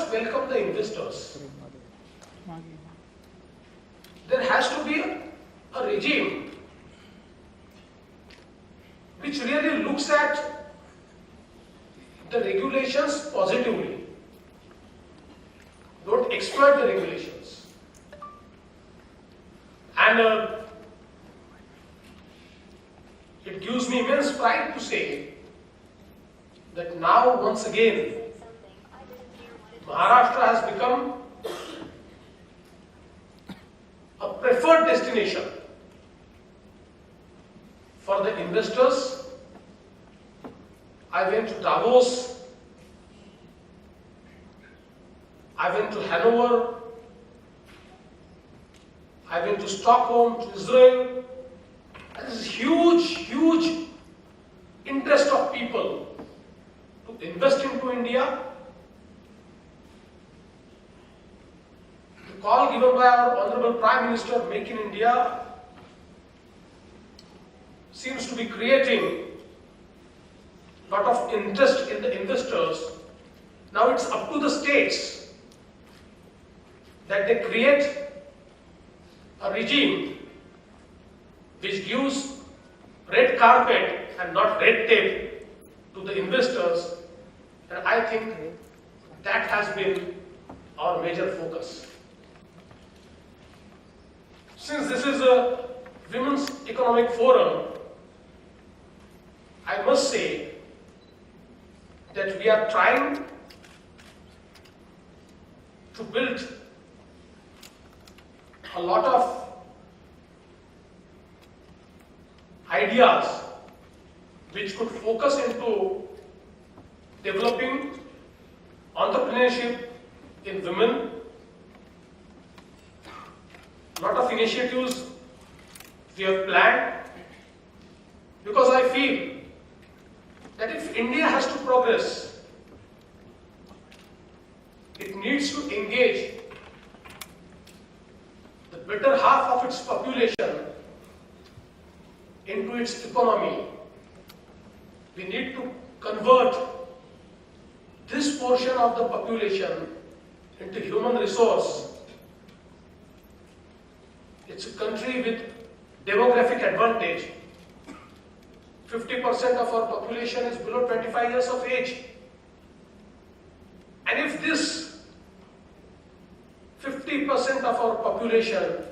just welcome the investors. There has to be a regime which really looks at the regulations positively. Don't exploit the regulations. And it gives me immense pride to say that now once again Maharashtra has become a preferred destination for the investors. I went to Davos, I went to Hanover, I went to Stockholm, to Israel. There is huge interest of people to invest into India. The call given by our Honorable Prime Minister, Make in India, seems to be creating a lot of interest in the investors. Now it's up to the states that they create a regime which gives red carpet and not red tape to the investors, and I think that has been our major focus. Since this is a Women's Economic Forum, I must say that we are trying to build a lot of ideas which could focus into developing entrepreneurship in women. A lot of initiatives we have planned, because I feel that if India has to progress, it needs to engage the better half of its population into its economy. We need to convert this portion of the population into human resource. It's a country with demographic advantage. 50% of our population is below 25 years of age. And if this 50% of our population,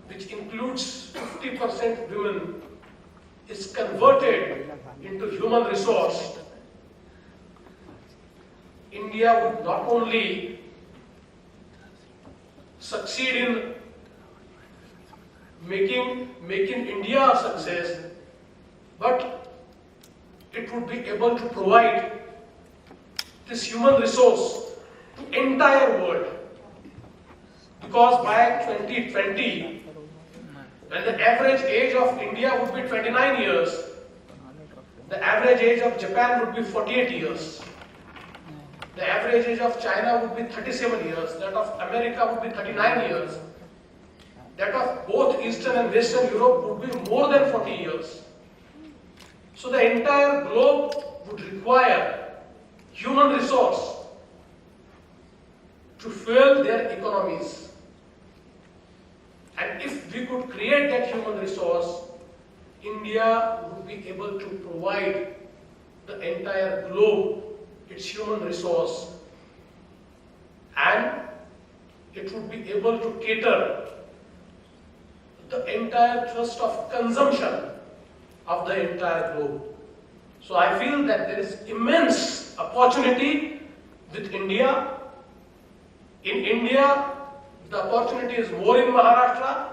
which includes 50% women, is converted into human resource, India would not only succeed in making India a success, but it would be able to provide this human resource to entire world. Because by 2020, when the average age of India would be 29 years, the average age of Japan would be 48 years. The average age of China would be 37 years, that of America would be 39 years, that of both Eastern and Western Europe would be more than 40 years. So the entire globe would require human resource to fuel their economies. And if we could create that human resource, India would be able to provide the entire globe its human resource, and it would be able to cater the entire thrust of consumption of the entire globe. So I feel that there is immense opportunity with India. In India, the opportunity is more in Maharashtra.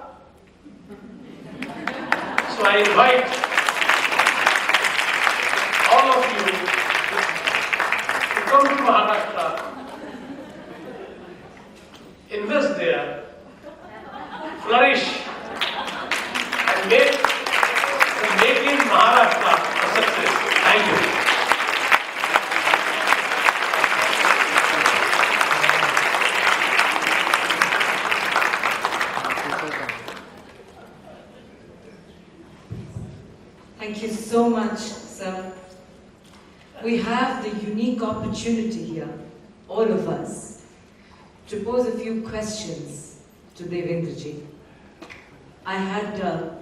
So I invite all of you to come to Maharashtra, invest there, flourish, and make in Maharashtra a success. Thank you. Thank you so much, sir. We have the unique unique opportunity here, all of us, to pose a few questions to Devendraji. I had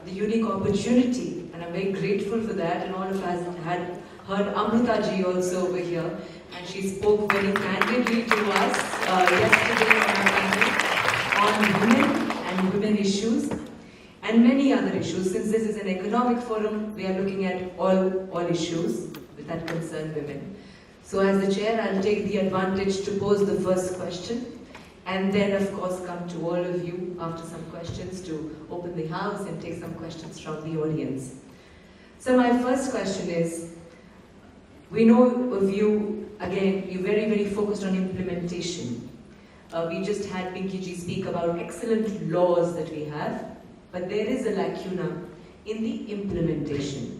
the unique opportunity, and I'm very grateful for that, and all of us had heard Amritaji also over here, and she spoke very candidly to us yesterday on women and women issues, and many other issues. Since this is an economic forum, we are looking at all issues that concern women. So as the chair, I'll take the advantage to pose the first question, and then of course come to all of you after some questions to open the house and take some questions from the audience. So my first question is, we know of you, again, you're very focused on implementation. We just had Pinky speak about excellent laws that we have, but there is a lacuna in the implementation.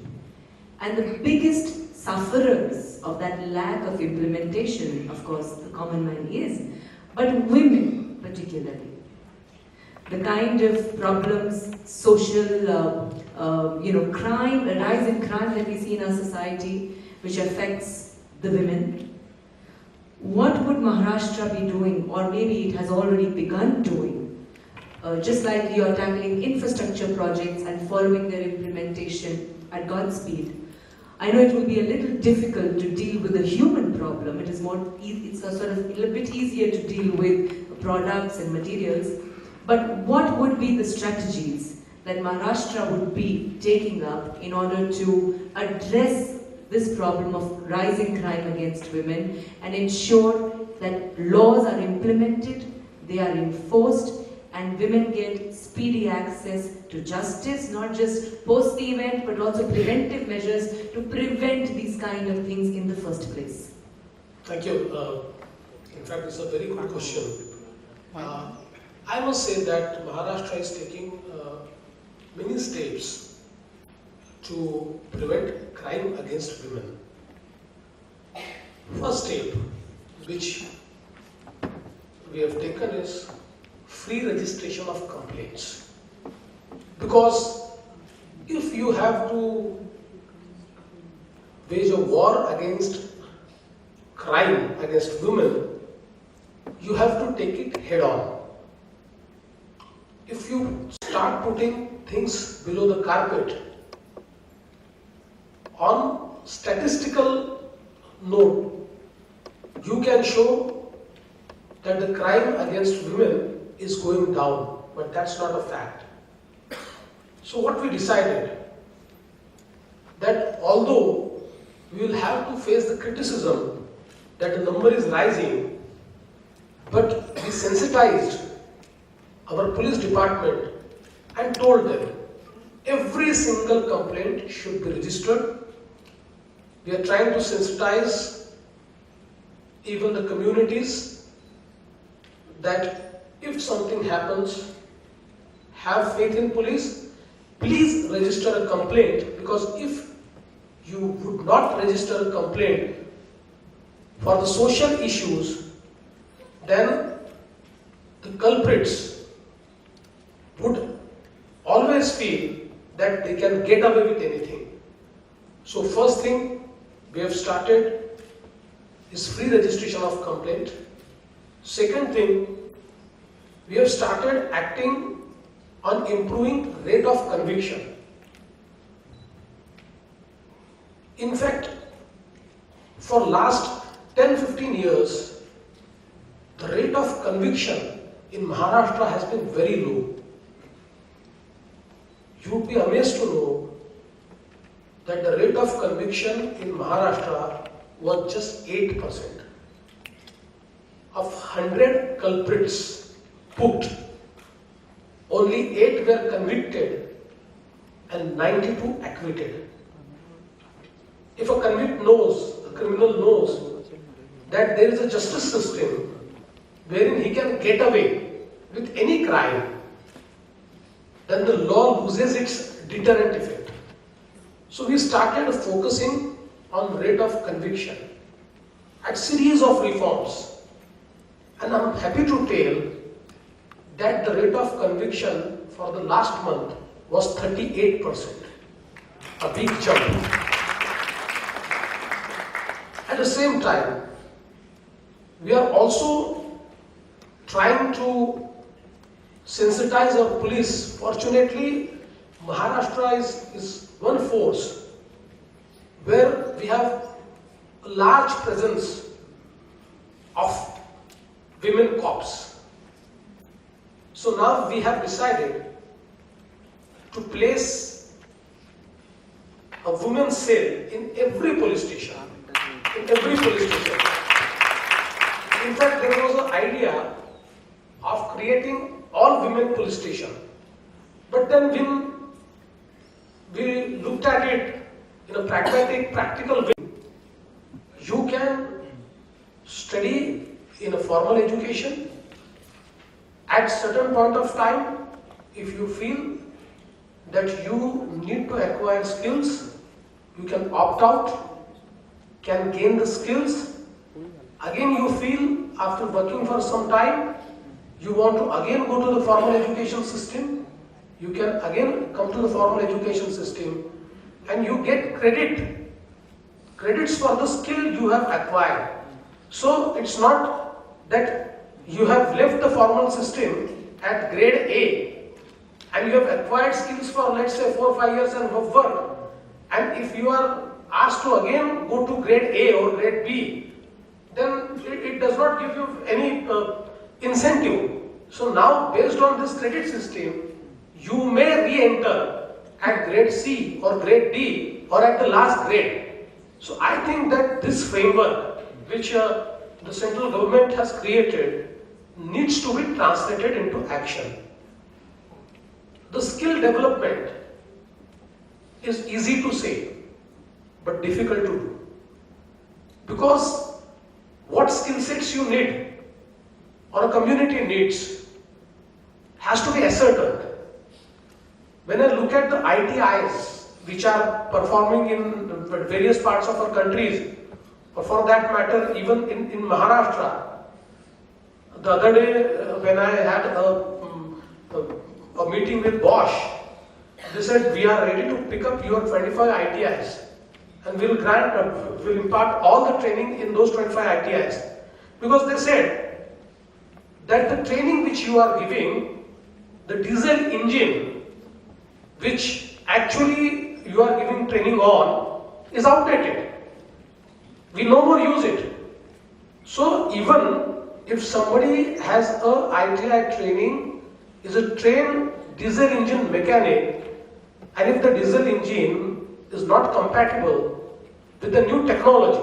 And the biggest sufferers of that lack of implementation, of course, the common man is, but women particularly. The kind of problems, social, crime, a rise in crime that we see in our society, which affects the women. What would Maharashtra be doing, or maybe it has already begun doing, just like you are tackling infrastructure projects and following their implementation at God's speed? I know it will be a little difficult to deal with a human problem. It is it's a sort of a little bit easier to deal with products and materials. But what would be the strategies that Maharashtra would be taking up in order to address this problem of rising crime against women and ensure that laws are implemented, they are enforced, and women get speedy access to justice, not just post the event, but also preventive measures to prevent these kind of things in the first place? Thank you. In fact, it's a very good question. I must say that Maharashtra is taking many steps to prevent crime against women. First step which we have taken is free registration of complaints. Because if you have to wage a war against crime against women, you have to take it head on. If you start putting things below the carpet, on statistical note, you can show that the crime against women is going down, but that's not a fact. So what we decided, that although we will have to face the criticism that the number is rising, but we sensitized our police department and told them every single complaint should be registered. We are trying to sensitize even the communities that if something happens, have faith in police, please register a complaint, because if you would not register a complaint for the social issues, then the culprits would always feel that they can get away with anything. So first thing we have started is free registration of complaint. Second thing, we have started acting on improving rate of conviction. In fact, for last 10-15 years, the rate of conviction in Maharashtra has been very low. You would be amazed to know that the rate of conviction in Maharashtra was just 8%. Of 100 culprits put, only 8 were convicted and 92 acquitted. If a criminal knows that there is a justice system wherein he can get away with any crime, then the law loses its deterrent effect. So we started focusing on rate of conviction at series of reforms. And I'm happy to tell that the rate of conviction for the last month was 38%, a big jump. At the same time, we are also trying to sensitize our police. Fortunately, Maharashtra is one force where we have a large presence of women cops. So now we have decided to place a women's cell in every police station. In every police station. In fact, there was an idea of creating all women police station. But then when we looked at it in a pragmatic, practical way, you can study in a formal education. At certain point of time, if you feel that you need to acquire skills, you can opt out, can gain the skills. Again, you feel after working for some time, you want to again go to the formal education system, you can again come to the formal education system and you get credits for the skill you have acquired. So it's not that you have left the formal system at grade A and you have acquired skills for, let's say, 4 or 5 years and have worked, and if you are asked to again go to grade A or grade B, then it does not give you any incentive. So now, based on this credit system, you may re-enter at grade C or grade D or at the last grade. So I think that this framework which the central government has created needs to be translated into action. The skill development is easy to say but difficult to do, because what skill sets you need or a community needs has to be ascertained. When I look at the ITIs which are performing in various parts of our countries, or for that matter even in Maharashtra, the other day when I had a meeting with Bosch, they said we are ready to pick up your 25 ITIs and we'll impart all the training in those 25 ITIs, because they said that the training which you are giving, the diesel engine which actually you are giving training on is outdated. We no more use it. So even if somebody has a ITI training, is a trained diesel engine mechanic, and if the diesel engine is not compatible with the new technology,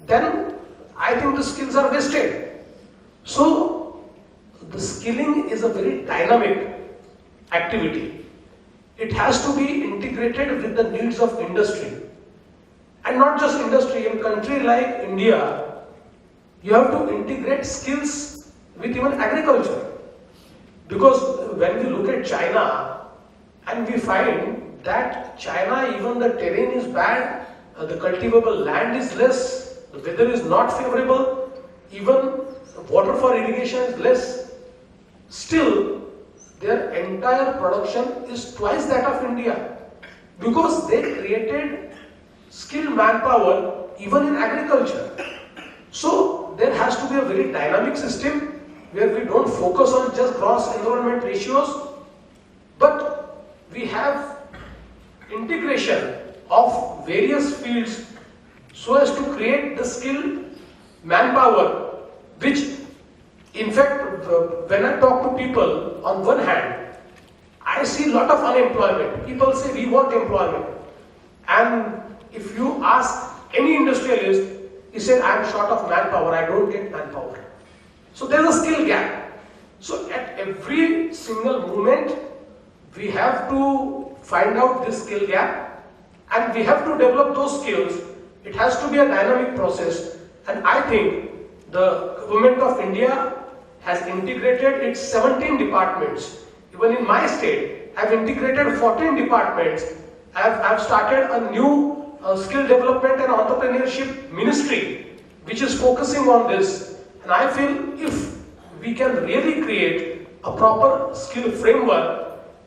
then I think the skills are wasted. So the skilling is a very dynamic activity. It has to be integrated with the needs of industry. And not just industry, in a country like India, you have to integrate skills with even agriculture. Because when we look at China, and we find that China, even the terrain is bad, the cultivable land is less, the weather is not favorable, even water for irrigation is less. Still, their entire production is twice that of India, because they created skilled manpower even in agriculture. So there has to be a very dynamic system where we don't focus on just gross enrollment ratios, but we have integration of various fields so as to create the skilled manpower, which in fact when I talk to people, on one hand I see a lot of unemployment. People say we want employment, and if you ask any industrialist, he said I am short of manpower, I don't get manpower. So there is a skill gap. So at every single moment we have to find out this skill gap and we have to develop those skills. It has to be a dynamic process, and I think the government of India has integrated its 17 departments. Even in my state, I have integrated 14 departments. I have started a new skill development and entrepreneurship ministry which is focusing on this. And I feel if we can really create a proper skill framework,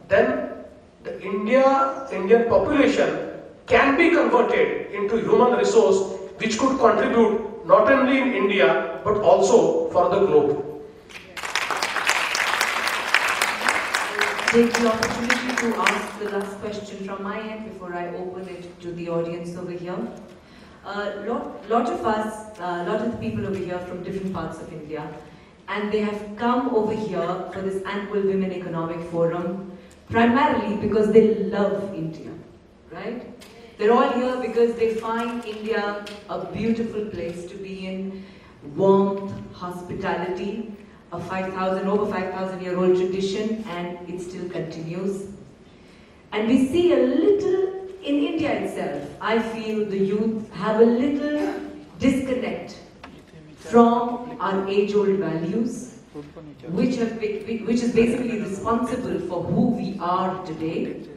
then the Indian population can be converted into human resource which could contribute not only in India but also for the globe. Take the opportunity to ask the last question from my end before I open it to the audience over here. Lot of us, lot of the people over here from different parts of India, and they have come over here for this annual Women Economic Forum primarily because they love India, right? They're all here because they find India a beautiful place to be in, warmth, hospitality, a over 5,000 year old tradition, and it still continues. And we see a little, in India itself, I feel the youth have a little disconnect from our age-old values, which is basically responsible for who we are today.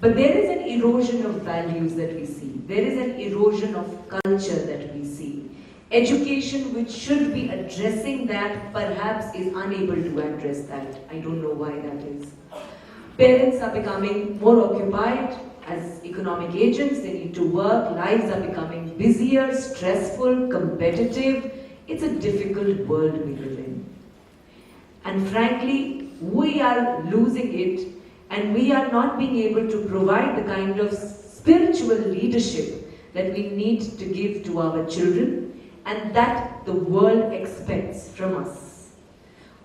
But there is an erosion of values that we see. There is an erosion of culture that we see. Education, which should be addressing that, perhaps is unable to address that. I don't know why that is. Parents are becoming more occupied as economic agents. They need to work. Lives are becoming busier, stressful, competitive. It's a difficult world we live in. And frankly, we are losing it, and we are not being able to provide the kind of spiritual leadership that we need to give to our children, and that the world expects from us.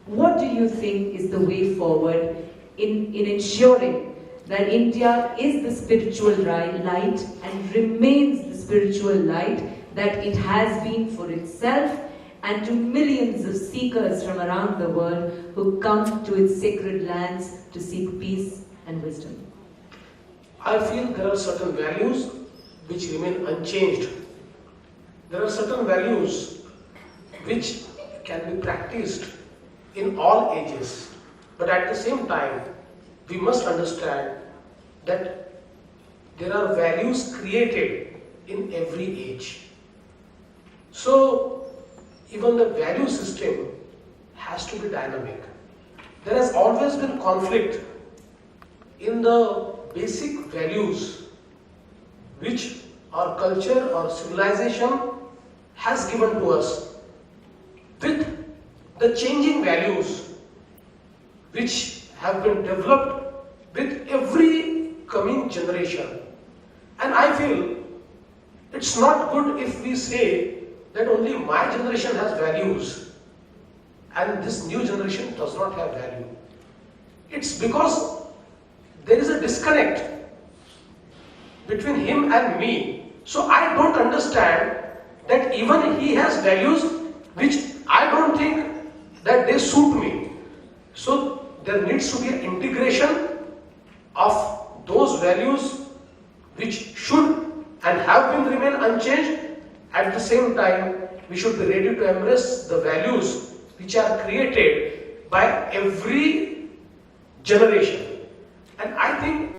What do you think is the way forward in ensuring that India is the spiritual light and remains the spiritual light that it has been for itself and to millions of seekers from around the world who come to its sacred lands to seek peace and wisdom? I feel there are certain values which remain unchanged. There are certain values which can be practiced in all ages. But at the same time, we must understand that there are values created in every age. So, even the value system has to be dynamic. There has always been conflict in the basic values which our culture or civilization has given to us, with the changing values which have been developed with every coming generation. And I feel it's not good if we say that only my generation has values and this new generation does not have value. It's because there is a disconnect between him and me. So I don't understand that even he has values which I don't think that they suit me. So there needs to be an integration of those values which should and have been remain unchanged. At the same time, we should be ready to embrace the values which are created by every generation. And I think